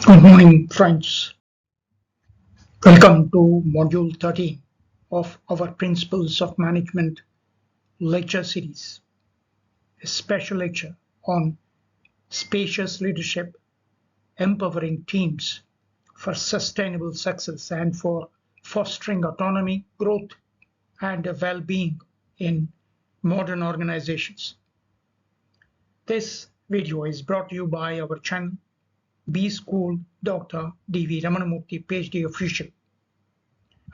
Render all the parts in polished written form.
Good morning, friends. Welcome to Module 13 of our Principles of Management lecture series, a special lecture on spacious leadership, empowering teams for sustainable success and for fostering autonomy, growth, and well-being in modern organizations. This video is brought to you by our channel, B School Dr. D.V. Ramanamurthy, PhD Official,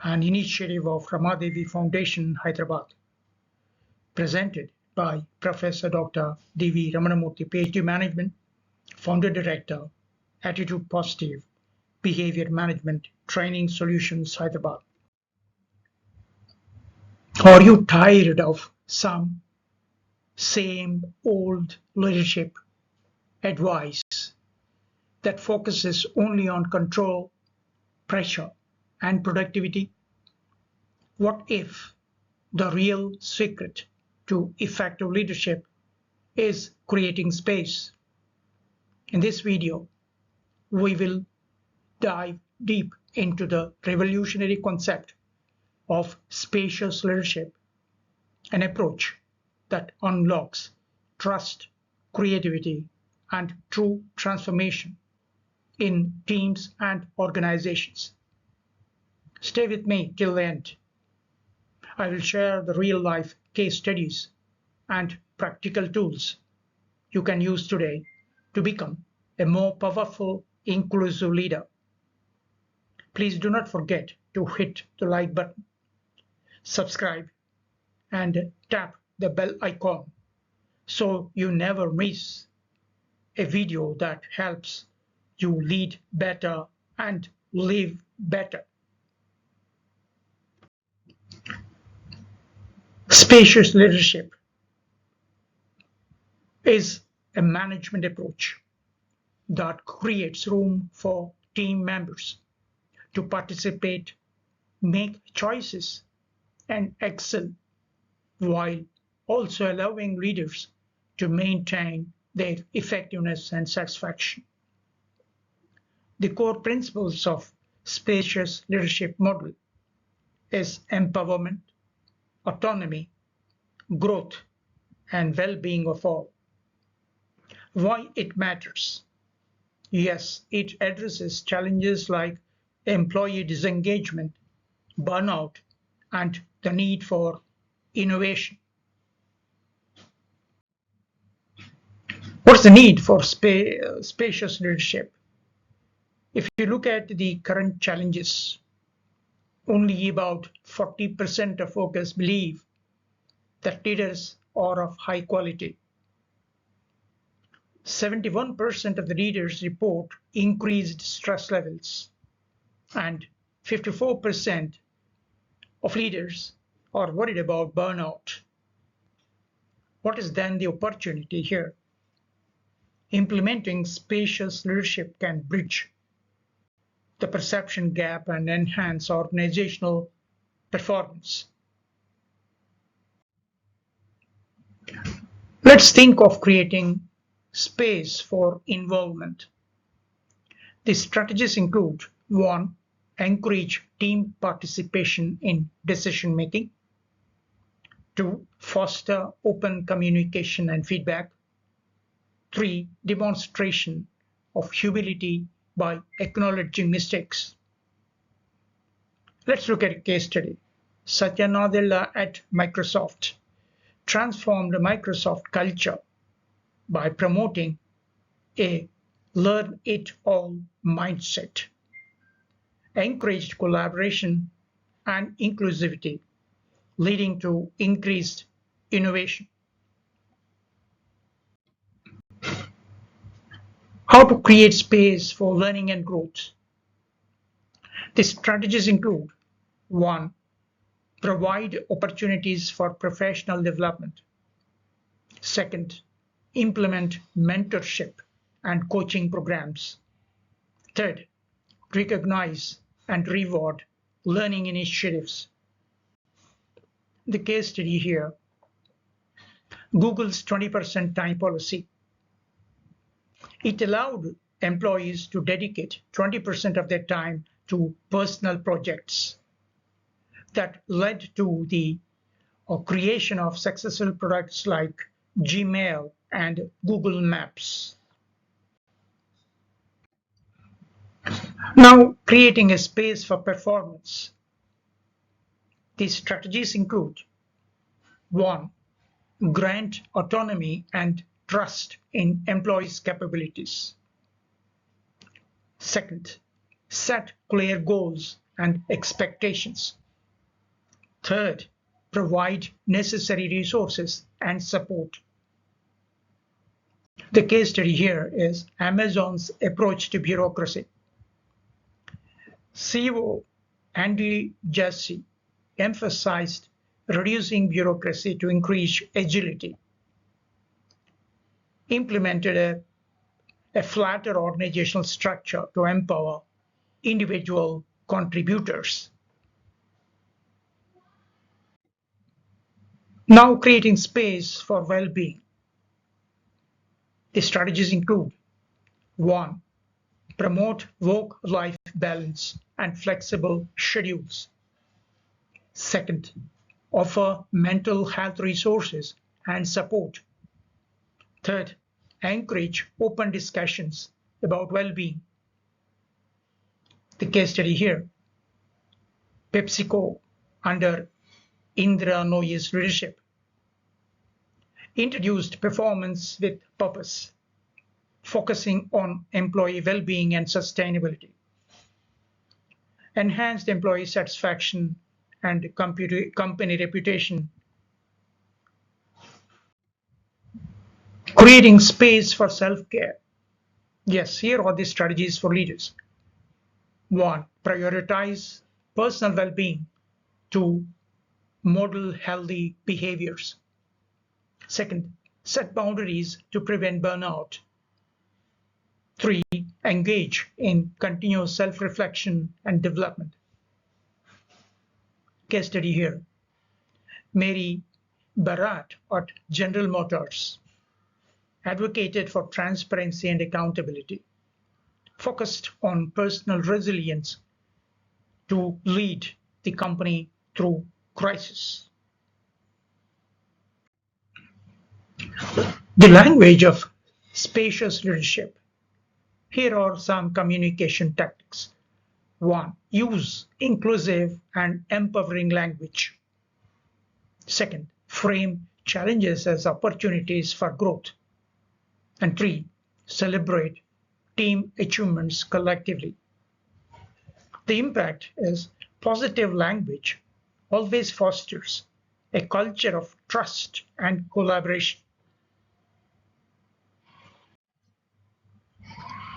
an initiative of Ramadevi Foundation, Hyderabad, presented by Professor Dr. D.V. Ramanamurthy, PhD Management, Founder Director, Attitude Positive, Behavior Management, Training Solutions, Hyderabad. Are you tired of some same old leadership advice that focuses only on control, pressure, and productivity? What if the real secret to effective leadership is creating space? In this video, we will dive deep into the revolutionary concept of spacious leadership, an approach that unlocks trust, creativity, and true transformation in teams and organizations. Stay with me till the end. I will share the real-life case studies and practical tools you can use today to become a more powerful, inclusive leader. Please do not forget to hit the like button, subscribe, and tap the bell icon so you never miss a video that helps you lead better and live better. Spacious leadership is a management approach that creates room for team members to participate, make choices, and excel, while also allowing leaders to maintain their effectiveness and satisfaction. The core principles of spacious leadership model is empowerment, autonomy, growth, and well-being of all. Why it matters? Yes, it addresses challenges like employee disengagement, burnout, and the need for innovation. What's the need for spacious leadership? If you look at the current challenges, only about 40% of workers believe that leaders are of high quality. 71% of the leaders report increased stress levels, and 54% of leaders are worried about burnout. What is then the opportunity here? Implementing spacious leadership can bridge the perception gap and enhance organizational performance. Let's think of creating space for involvement. The strategies include: 1. Encourage team participation in decision making. 2. Foster open communication and feedback. 3. Demonstration of humility by acknowledging mistakes. Let's look at a case study. Satya Nadella at Microsoft transformed Microsoft culture by promoting a learn-it-all mindset, encouraged collaboration and inclusivity, leading to increased innovation. How to create space for learning and growth? The strategies include: 1. Provide opportunities for professional development. 2. Implement mentorship and coaching programs. 3. Recognize and reward learning initiatives. The case study here: Google's 20% time policy. It allowed employees to dedicate 20% of their time to personal projects. That led to the creation of successful products like Gmail and Google Maps. Now, creating a space for performance. These strategies include: 1. Grant autonomy and trust in employees' capabilities. Second, set clear goals and expectations. Third, provide necessary resources and support. The case study here is Amazon's approach to bureaucracy. CEO Andy Jassy emphasized reducing bureaucracy to increase agility, implemented a flatter organizational structure to empower individual contributors. Now, creating space for well-being. The strategies include: 1. Promote work-life balance and flexible schedules. Second, offer mental health resources and support. Third, encourage open discussions about well-being. The case study here: PepsiCo, under Indra Nooyi's leadership, introduced performance with purpose, focusing on employee well-being and sustainability, enhanced employee satisfaction and company reputation, creating space for self-care. Yes, here are the strategies for leaders. 1. Prioritize personal well-being. 2. Model healthy behaviors. Second, set boundaries to prevent burnout. 3. Engage in continuous self-reflection and development. Case study here: Mary Barrat at General Motors advocated for transparency and accountability, focused on personal resilience to lead the company through crisis. The language of spacious leadership. Here are some communication tactics. 1. Use inclusive and empowering language. Second, frame challenges as opportunities for growth. And 3, celebrate team achievements collectively. The impact is positive language always fosters a culture of trust and collaboration.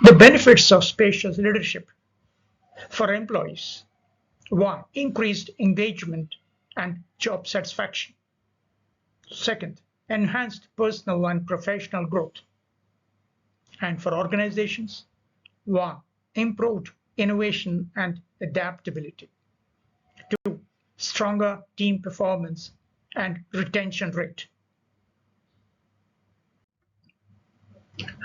The benefits of spacious leadership for employees: 1. Increased engagement and job satisfaction. Second, enhanced personal and professional growth. And for organizations: 1. Improved innovation and adaptability. 2. Stronger team performance and retention rate.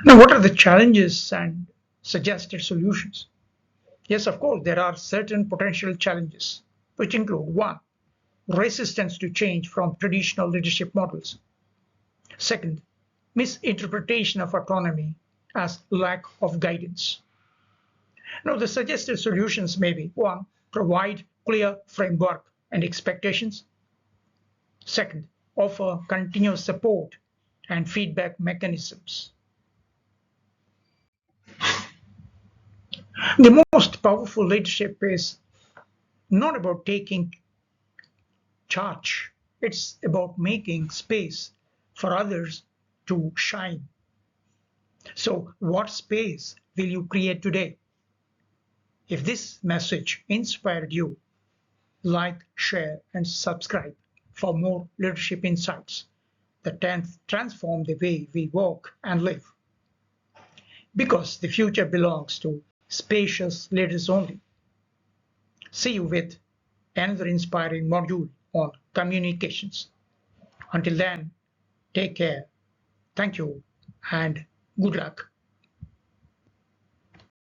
Now, what are the challenges and suggested solutions? Yes, of course, there are certain potential challenges, which include: 1. Resistance to change from traditional leadership models. Second, misinterpretation of autonomy as lack of guidance. Now, the suggested solutions may be: 1. Provide clear framework and expectations. Second, offer continuous support and feedback mechanisms. The most powerful leadership is not about taking charge. It's about making space for others to shine. So, what space will you create today? If this message inspired you, like, share, and subscribe for more leadership insights that transform the way we work and live. Because the future belongs to spacious leaders only. See you with another inspiring module on communications. Until then, take care. Thank you and good luck.